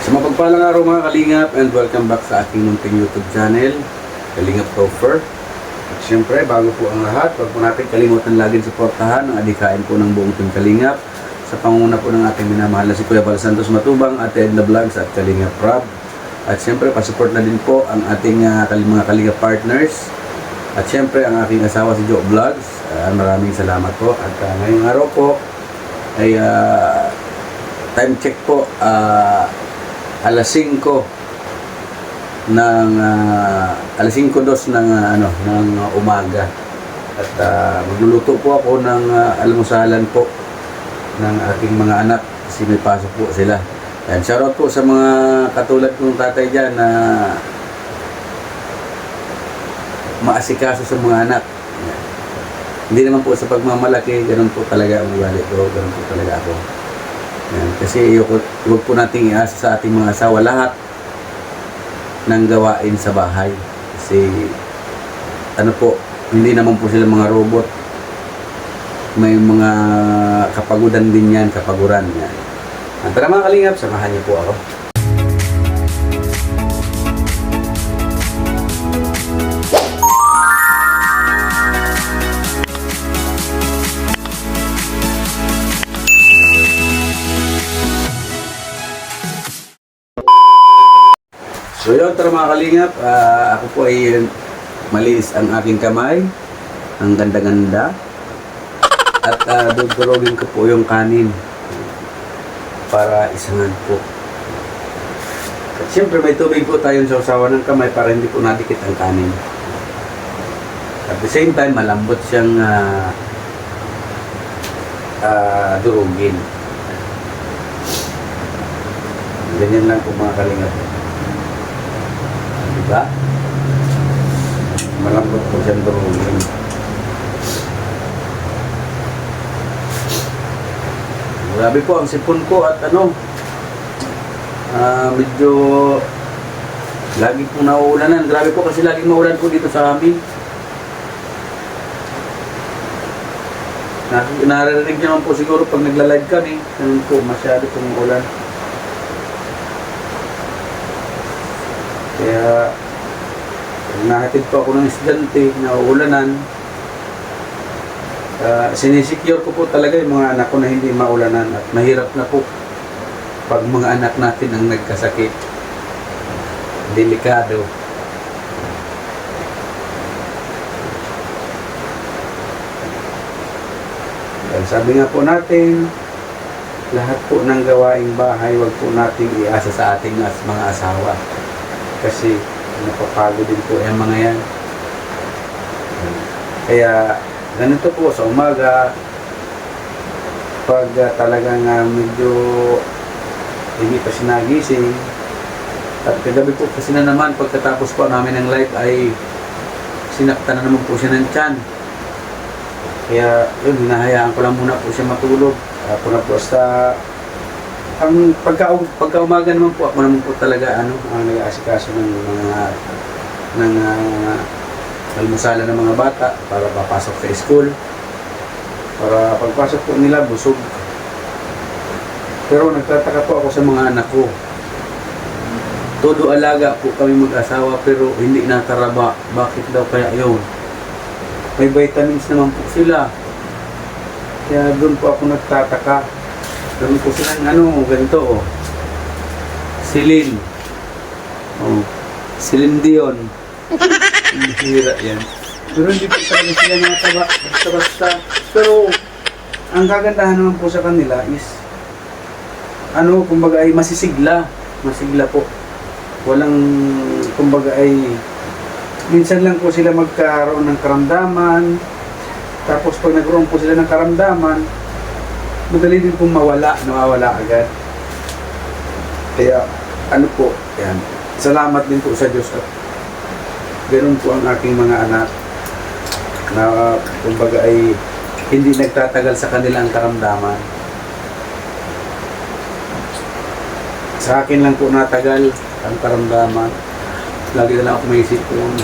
Sa mapagpalang araw mga kalingap, and welcome back sa aking munting YouTube channel, Kalingap Topher. At syempre, bago po ang lahat, huwag po natin kalimutan laging suportahan ang adikain po ng buong Team Kalingap sa pangunguna po ng ating minamahal na si Kuya Val Santos Matubang, Ate Edna Vlogs at Kalingap Rob. At syempre, pasupport na din po ang ating mga Kalingap partners. At syempre, ang aking asawa si Joe Vlogs. Maraming salamat po. At ngayong araw po ay time check po, alas 5 ng alas 5:02 ng umaga. At magluluto po ako ng almusalan po ng aking mga anak kasi may pasok po sila. Yan, shoutout po sa mga katulad kong tatay dyan na maasikaso sa mga anak. Yan. Hindi naman po sa pagmamalaki, ganun po talaga ang ugali ko, ganun po talaga ako. Yan. Kasi huwag po nating iasa sa ating mga asawa lahat ng gawain sa bahay. Kasi ano po, hindi naman po sila mga robot. May mga kapagudan din yan, kapaguran yan. At tara mga kalingap, samahan niyo po ako. So yun, tara mga kalingap, ako po ay malinis ang aking kamay, ang ganda-ganda, at dudurogin ko po yung kanin para isangan po. At siyempre may tubig po tayong sausawan ng kamay para hindi po nadikit ang kanin. At the same time, malambot siyang durugin. Ganyan lang po mga kalingap. Diba? Malambot po siyang durugin. Grabe po ang sipon ko at medyo lagi po nauulanan. Grabe po kasi laging maulan po dito sa amin. Naririnig naman po siguro pag nagla-live kami. Ganun po, masyado pong ulan. Kaya nahatid po ako ng estudyante na uulanan. Sinisecure ko po talaga yung mga anak ko na hindi maulanan at mahirap na po pag mga anak natin ang nagkasakit. Delikado. Sabi nga po natin, lahat po ng gawaing bahay, wag po nating iasa sa ating mga asawa. Kasi napapagod din po yung mga yan. Kaya ganito po sa umaga, pag talagang medyo hindi pa siya nagising, at kagabi po kasi na naman pagkatapos po namin ng live ay sinakta na naman po siya ng tiyan. Kaya yun, hinahayaan ko lang muna po siya matulog. Ako na po sa pagka umaga naman po, ako naman po talaga ang nag-aasikaso ng almusala ng mga bata para papasok sa school. Para pagpasok po nila, busog. Pero nagtataka po ako sa mga anak ko. Todo alaga po kami mag-asawa pero hindi nataraba. Bakit daw kaya yun? May vitamins naman po sila. Kaya doon po ako nagtataka. Doon po silang ganito oh. Celine. Oh. Celine Dion. Hira yan. Pero hindi po talaga sila nakataba. Basta. Pero ang kagandahan naman po sa kanila is kumbaga ay masisigla. Masigla po. Walang, kumbaga ay minsan lang po sila magkaroon ng karamdaman. Tapos pag nagkaroon po sila ng karamdaman, madali din pong nawawala agad. Kaya po, yan. Salamat din po sa Diyos. Ganun po ang aking mga anak na kumbaga ay hindi nagtatagal sa kanilang karamdaman. Sa akin lang po natagal ang karamdaman. Lagi na lang ako may isip ko yung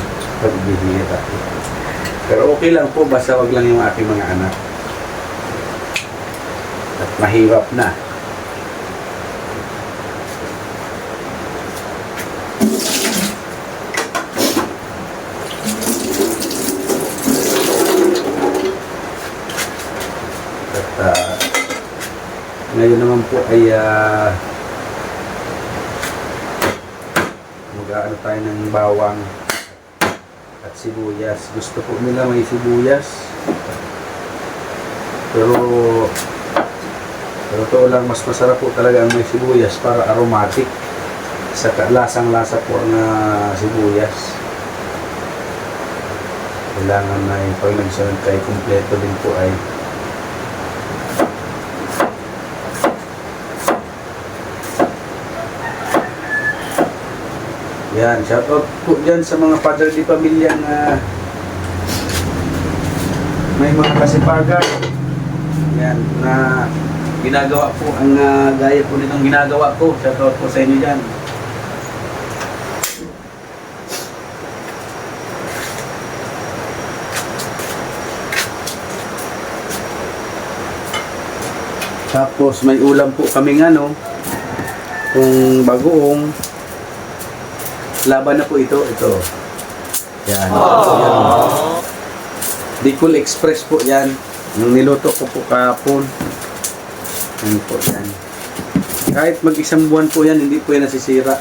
pagbihira. Pero okay lang po, basta wag lang yung aking mga anak. At mahirap na. Ngayon naman po ay mag-aano tayo ng bawang at sibuyas. Gusto po nila may sibuyas. Pero totoo lang, mas masarap po talaga ang may sibuyas para aromatic. Saka lasang-lasa po ang sibuyas. Kailangan na yung pag nagsunod kayo, kumpleto din po ay yan. Shoutout po dyan sa mga padre di pamilya na may mga kasipagan. Yan, na ginagawa po ang gaya po nitong ginagawa ko. Shoutout po sa inyo dyan. Tapos may ulam po kaming kung bagoong laban na po ito. Yan. Yan. Bicol Express po yan. Yung niluto ko po kahapon. Yan po yan. Kahit mag-isang buwan po yan, hindi po yan nasisira.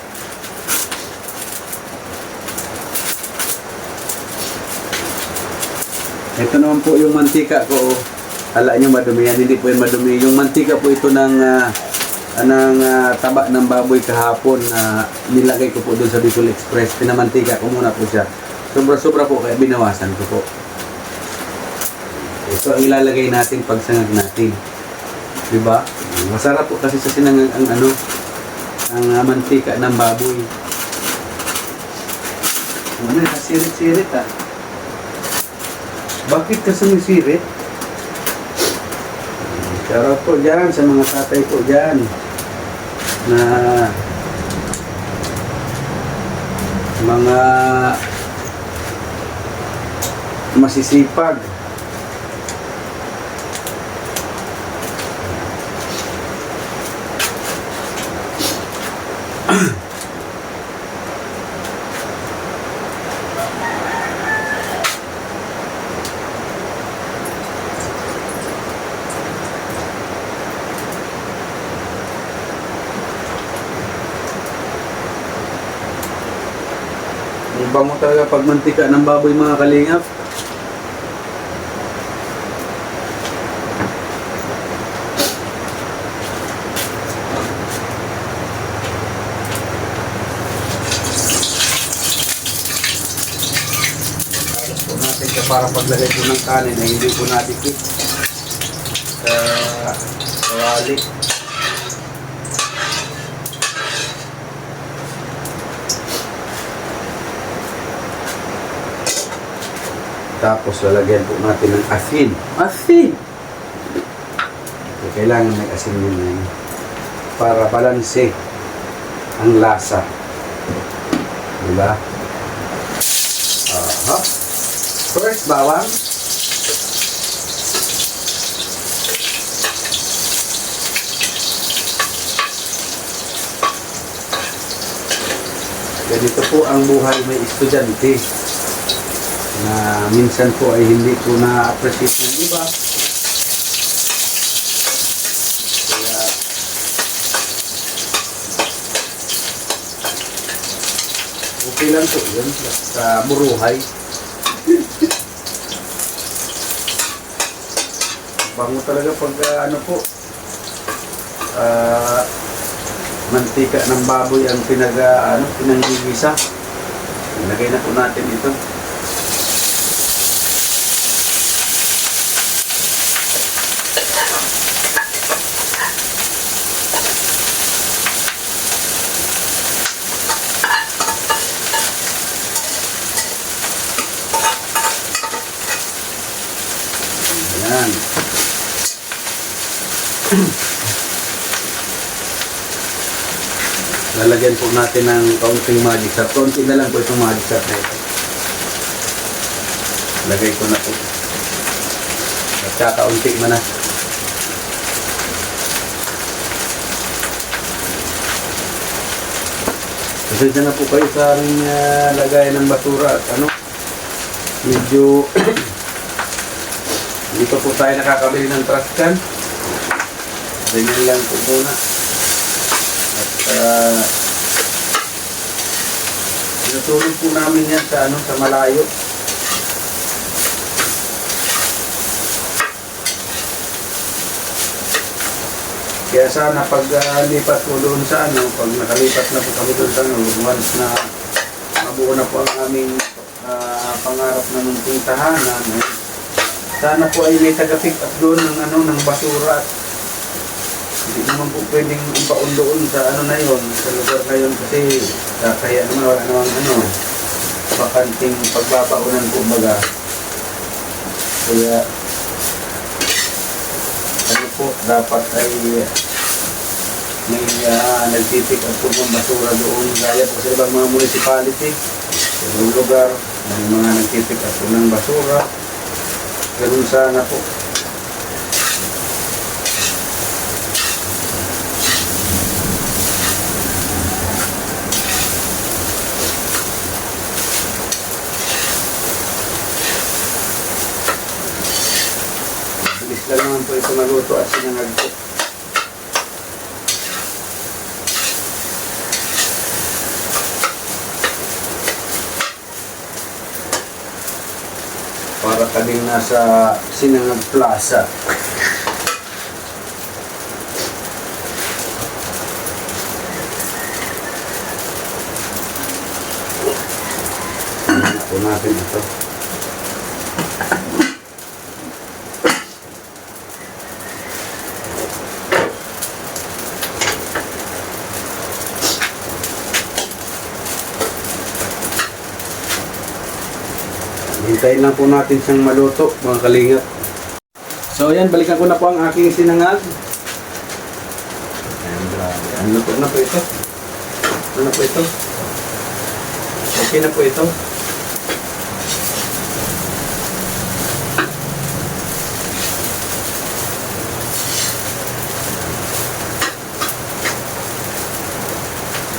Ito naman po yung mantika ko. Hala nyo madumi yan, hindi po yan madumi. Yung mantika po ito ng taba ng baboy kahapon na nilagay ko po doon sa Bicol Express. Pinamantika ko muna po siya. Sobra-sobra po kaya binawasan ko po. Ito ang ilalagay natin pag sangag natin. Diba? Masarap po kasi sa sinangag ang mantika ng baboy. Sirit-sirit Bakit ka sumisirit? Shoutout po dyan sa mga tatay po dyan na mga masisipag. Bango talaga pag mantika ng baboy mga kalingap. Tapos po natin siya para paglagay po ng kanin ay hindi po nadikit sa kawali. Tapos lalagyan po natin ng asin. Asin! So, kailangan may asin din para balanse ang lasa. Diba? First, bawang. Ganito po ang buhay may estudyante na minsan po ay hindi po na-appreciate ng iba. Kaya okay lang po yun sa buruhay. Bango talaga pag mantika ng baboy ang pinanggigisa. Ilagay na po natin ito. Ayan. Lalagyan po natin ng kaunting magic sarp. Kaunti na lang po itong magic sarp na ito. Lagay ko na po. At kakaunti man na. Pasensya na po kayo sa aming lagay ng basura at medyo hindi pa po tayo nakakabili ng trash can. ganyan lang po muna. At tinutulog po namin yan sa, sa malayo. Kaya sana pag lipat po doon sa pag nakalipat na po kami doon sa once na mabuo na po ang aming pangarap na munting tahanan, sana po ay may taga-pick up doon ng ng basura at hindi naman po pwedeng ipaon doon sa na yon, sa lugar na yon kasi kaya naman wala namang bakanting pagbabaunan po baga. Kaya po dapat ay may nagtipick up po ng basura doon gaya po sa ibang mga municipality sa ibang lugar may mga nagtipick up po ng basura. Ganun sana po. Bilis lang naman po ito maluto at sinangag po. Para kaming nasa Sinangag Plaza. Ito natin ito. Hintayin lang po natin siyang maluto, mga kalingap. So yan, balikan ko na po ang aking sinangag. Ayan, grabe. Ano na po ito? Ano na po ito? Okay na po ito.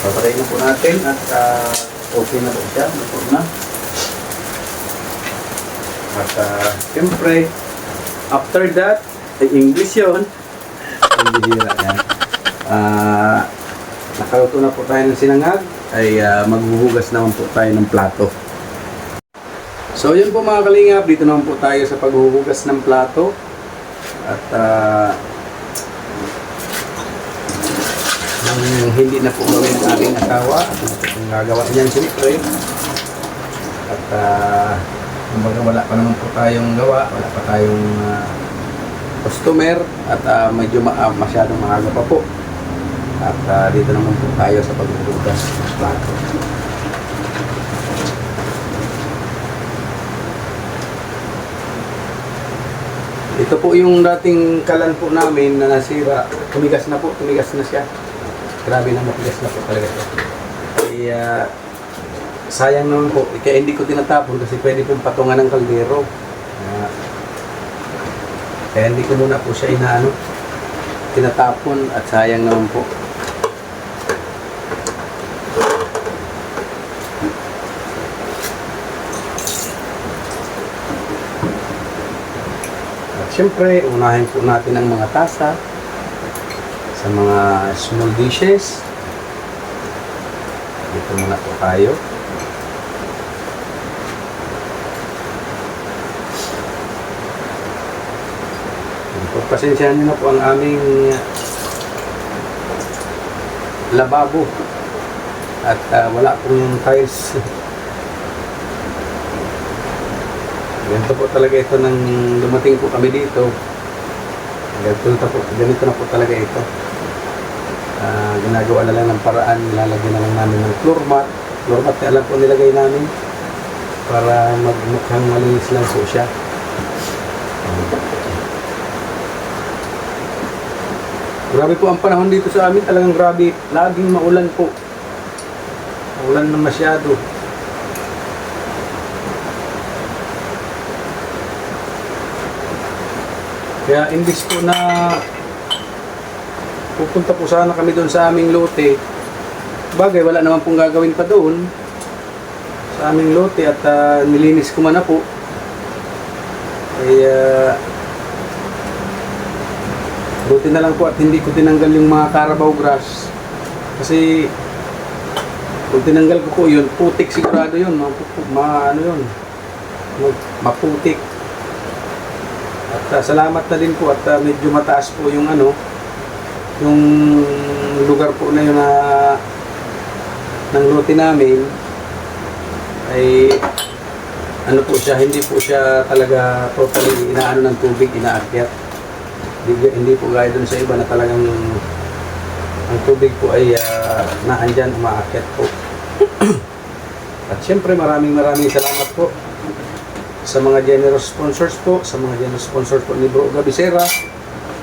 Papatayin na po natin at okay na po siya. Luto na. At siyempre, after that, ay English yun. Ang bihira yan. Nakaluto na po tayo ng sinangag, ay maghuhugas naman po tayo ng plato. So yun po mga kalingap, dito naman po tayo sa paghuhugas ng plato. At hindi na po gawin ang aking asawa. Ang gagawa niyan siyempre. At kumbaga wala pa naman po tayong gawa, wala pa tayong customer at medyo masyadong maaga pa po. At dito naman po tayo sa paghuhugas ng plato. Ito po yung dating kalan po namin na nasira. Tumigas na po, tumigas na siya. Grabe na matigas na po talaga ito. Kaya sayang naman po, kaya hindi ko tinatapon kasi pwede pong patungan ng kaldero. Kaya hindi ko muna po siya tinatapon at sayang naman po. At syempre, unahin po natin ang mga tasa sa mga small dishes. Dito muna po tayo. Pagpasensyahan nyo na po ang aming lababo at wala pong tiles. Ganito po talaga ito nang dumating po kami dito. Ganito na po talaga ito. Ginagawa na lang ng paraan, nilalagyan na lang namin ng floor mat. Floor mat na alam po nilagay namin para magmukhang malinis lang po siya. Grabe po ang panahon dito sa amin, talagang grabe. Laging maulan po. Maulan na masyado. Kaya imbis po na pupunta po sana kami doon sa aming lote, bagay wala naman pong gagawin pa doon sa aming lote at nilinis ko man na po. Kaya Buti na lang po at hindi ko tinanggal yung mga Carabao grass. Kasi kung tinanggal ko po yun, putik sigurado yun. Ano yun, maputik. At salamat na din po at medyo mataas po yung yung lugar po na yun na ng lote namin ay po siya, hindi po siya talaga totally inaano ng tubig, inaakyat. Hindi po gaya dun sa iba na talagang ang tubig po ay naandyan, umaakyat po. At syempre maraming salamat po sa mga generous sponsors po, sa mga generous sponsors po ni Bro Gabisera.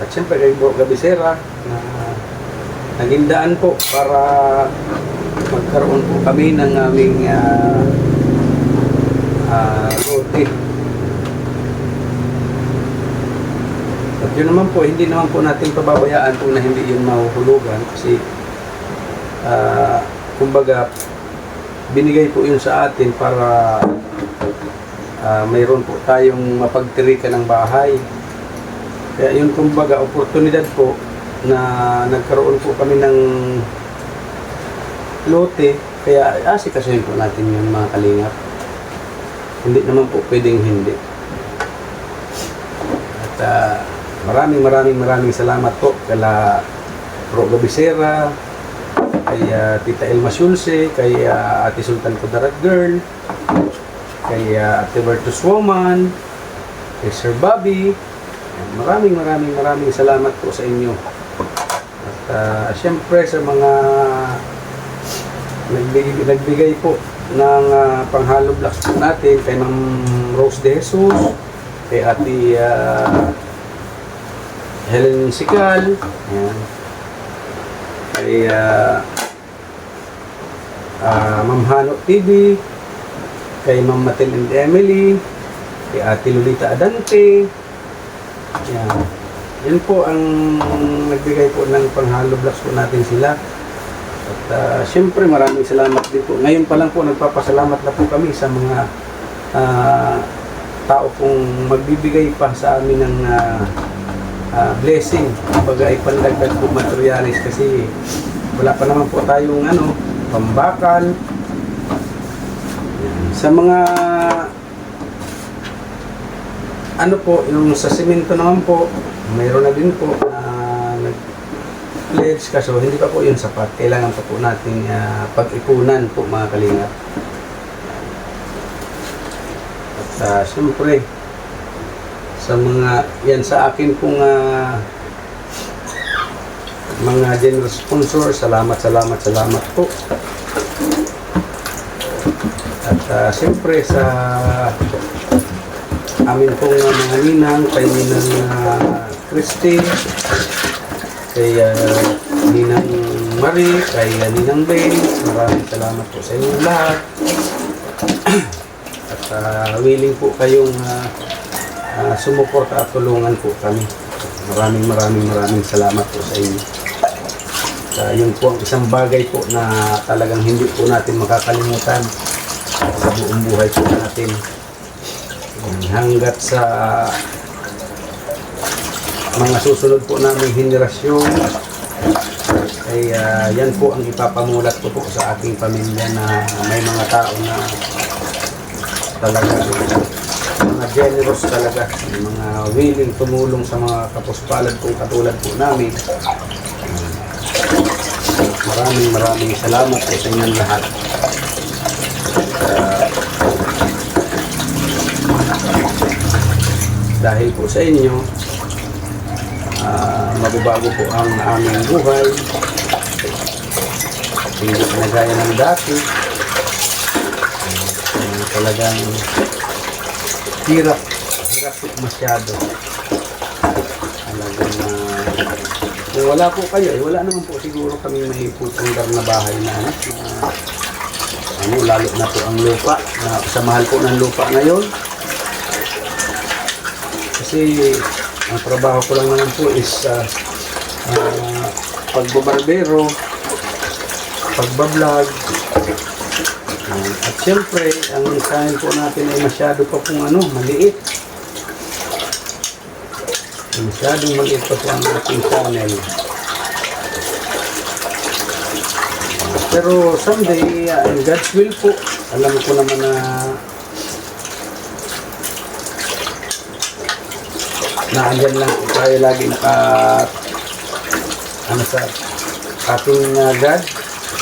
At syempre kay Bro Gabisera na naging daan po para magkaroon po kami ng aming lote. At yun naman po, hindi naman po natin pababayaan kung na hindi yun mahuhulugan kasi kumbaga binigay po yun sa atin para mayroon po tayong mapagtirikan ng bahay. Kaya yun kumbaga oportunidad po na nagkaroon po kami ng lote, kaya asikasuhin po natin yung mga kalingap. Hindi naman po pwedeng hindi. At maraming salamat po kala Bro Gabisera, kay Tita Elma Shulce, kay Ate Sultan Kudarat Girl, kay Ate Virtus Woman, kay Sir Bobby. Maraming salamat po sa inyo. At syempre sa mga nagbigay po ng panghalo blocks po natin, kay Ma'am Rose De Jesus, kay Ate Helen Sikal, ayan, kay Ma'am Hano TV, kay Ma'am Matil and Emily, kay Ate Lolita Adante. Ayan. Yan po ang nagbigay po ng panghalo blocks po natin sila. At syempre maraming salamat din po. Ngayon pa lang po nagpapasalamat na po kami sa mga tao pong magbibigay pa sa amin ng blessing. Kumbaga ay pandagdag po materialis kasi wala pa naman po tayong pambakal. Sa mga po, yung sa simento naman po, mayroon na din po nag-pledge kaso hindi pa po yun sapat. Kailangan pa po nating pag-ipunan po mga kalingap. At siyempre, sa mga, yan sa akin pong mga generous sponsor, salamat po. At siyempre sa amin pong mga ninang, kay Ninang Christy, kay Ninang Marie, kay Ninang Ben, maraming salamat po sa inyong lahat. At willing po kayong sumuporta at tulungan po kami. Maraming salamat po sa inyo. Yun po ang isang bagay po na talagang hindi po natin makakalimutan sa buong buhay po natin. Hanggat sa mga susunod po naming henerasyon ay yan po ang ipapamulat ko po sa aking pamilya na may mga tao na talaga mga generous talaga, mga willing tumulong sa mga kapuspalad kong katulad po namin. Maraming salamat po sa inyong lahat. Dahil po sa inyo, mababago po ang aming buhay. Hindi na gaya ng dati. Talagang hirap po masyado. Talagang kung wala po kayo, wala naman po siguro kami may putundar na bahay na lalo na po ang lupa, sa mahal po ng lupa ngayon. Kasi ang trabaho ko lang naman po is pagbabarbero, pagbablog. At siyempre, ang kain po natin ay masyado pa pong maliit. Masyadong maliit pa po ang ating channel. Pero someday, in God's will po, alam ko naman na naandyan lang po tayo lagi sa ating God.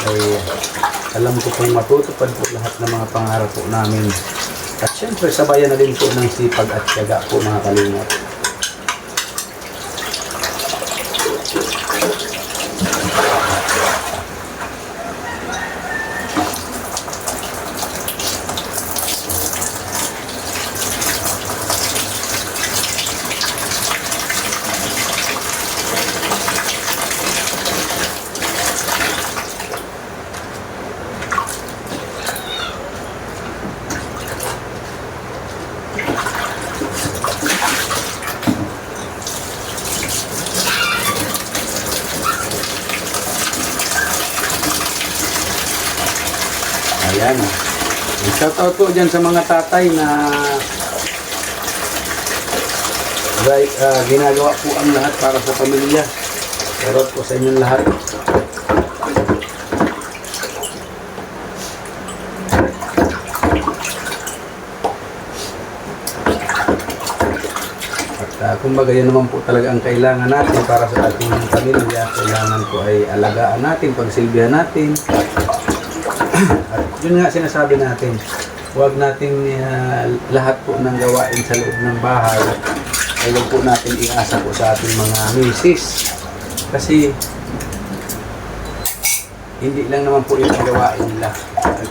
Ay alam ko pong matutupad po lahat ng mga pangarap po namin. At syempre, sabayan na din po ng sipag at tiyaga po mga kalingap. Ayan. Shoutout po dyan sa mga tatay na ginagawa po ang lahat para sa pamilya. Pero po sa inyong lahat. At kumbaga yun naman po talaga ang kailangan natin para sa ating pamilya. Kailangan po ay alagaan natin, pagsilbihan natin. At yun nga sinasabi natin, huwag nating lahat po ng gawain sa loob ng bahay ay huwag po natin iasa po sa ating mga misis. Kasi hindi lang naman po yung gawain nila.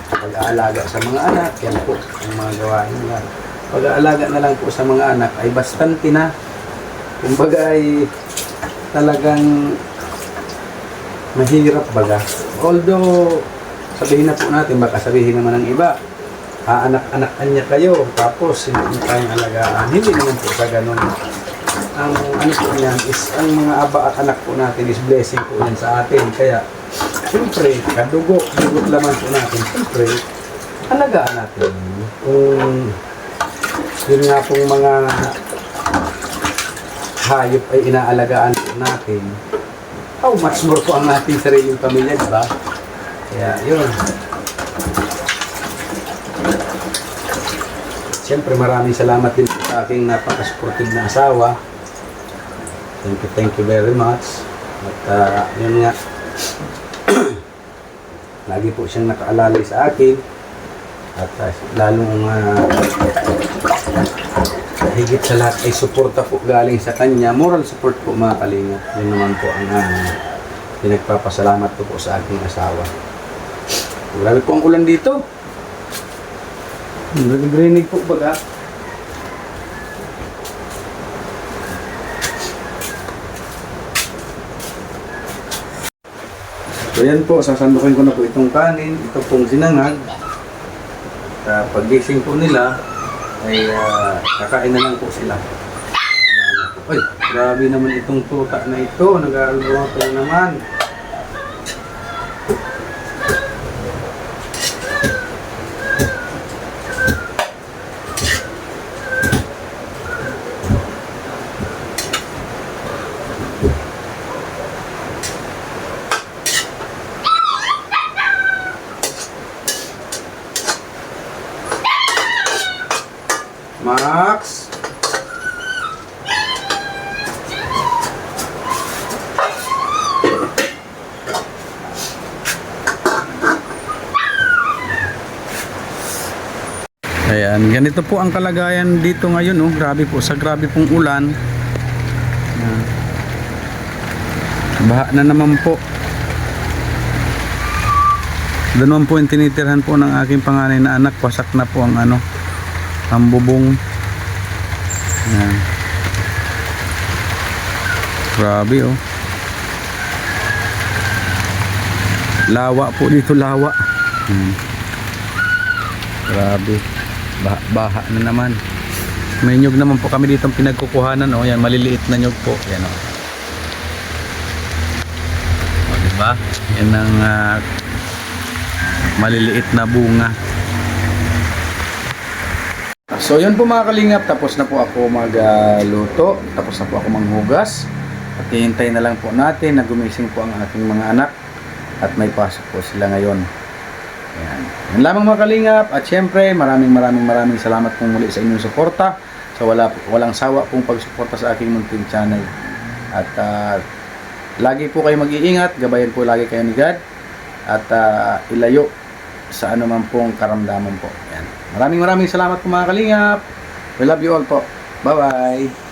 Pag-aalaga sa mga anak, yan po ang mga gawain nila. Pag-aalaga na lang po sa mga anak ay bastante na. Kumbaga ay talagang mahirap baga. Although sabihin na po natin, baka sabihin naman ng iba, anak-anakan niya kayo, tapos hindi niyo kayong alagaan. Hindi naman po sa ganun. Ang ano po niyan is, ang mga aba at anak po natin is blessing po yan sa atin. Kaya, siyempre, dugot laman po natin, siyempre, alagaan natin. Kung yun nga pong mga hayop ay inaalagaan po natin, how much more po ang ating sariling pamilya, diba? Kaya, yun. Siyempre, maraming salamat din sa aking napaka-supportive na asawa. Thank you very much. At, yun nga. Lagi po siyang nakaalalay sa akin. At, lalong higit sa lahat ay suporta po galing sa kanya. Moral support po mga kalingap. Yun naman po ang pinagpapasalamat ko po sa aking asawa. Grabe po ang ulan dito. Nag-greenig po baga. So yan po, sasandukin ko na po itong kanin. Ito pong sinangag. Sa paggising po nila, ay kakain na lang po sila. Ay, grabe naman itong tuta na ito. Nag-aalbuha pa naman. Max. Ayan, ganito po ang kalagayan dito ngayon, oh. Grabe po, sa grabe pong ulan. Ayan. Baha na naman po. Doon naman po yung tinitirhan po ng aking panganay na anak. Wasak na po ang ang bubong. Ayan. Grabe, oh. Lawa po dito, lawa. Grabe. Baha na naman. May nyug naman po kami dito pinagkukuhanan, oh. Yan, maliliit na nyug po. Yan, oh. Oh, diba? Yan ang maliliit na bunga. So yun po mga kalingap, tapos na po ako magluto, tapos na po ako manghugas. At hihintay na lang po natin na gumising po ang aking mga anak at may pasok po sila ngayon. Ayan. Yan lamang mga kalingap, at syempre maraming salamat po muli sa inyong suporta. So walang sawa pong pagsuporta sa aking munting channel. At lagi po kayo mag-iingat, gabayan po lagi kayo ni God at ilayo sa anuman pong karamdaman po. Ayan. Maraming salamat po mga kalingap. We love you all po. Bye-bye.